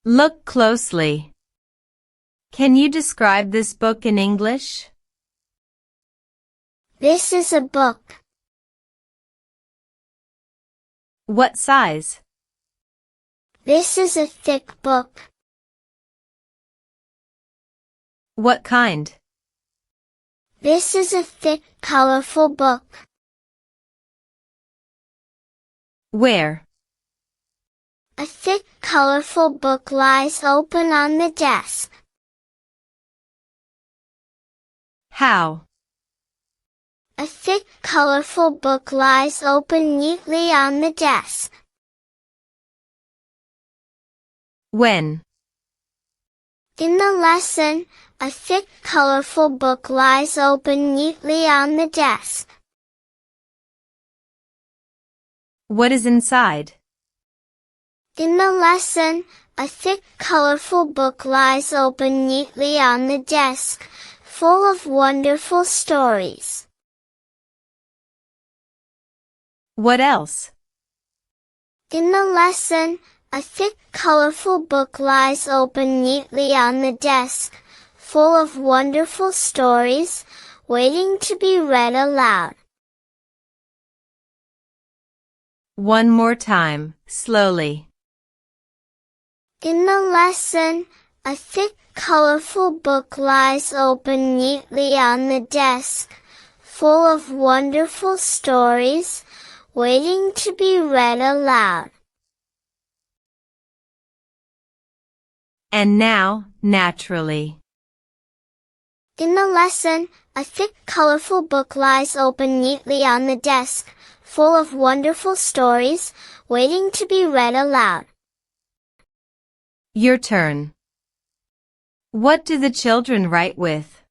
Look closely. Can you describe this book in English? This is a book. What size? This is a thick book. What kind? This is a thick, colorful book. Where? A thick, colorful book lies open on the desk. How? A thick, colorful book lies open neatly on the desk. When? In the lesson, a thick, colorful book lies open neatly on the desk. What is inside? In the lesson, a thick, colorful book lies open neatly on the desk, full of wonderful stories. What else? In the lesson, a thick, colorful book lies open neatly on the desk, full of wonderful stories, waiting to be read aloud. One more time, slowly. In the lesson, a thick, colorful book lies open neatly on the desk, full of wonderful stories, waiting to be read aloud. And now, naturally. In the lesson, a thick, colorful book lies open neatly on the desk, full of wonderful stories, waiting to be read aloud. Your turn. What do the children write with?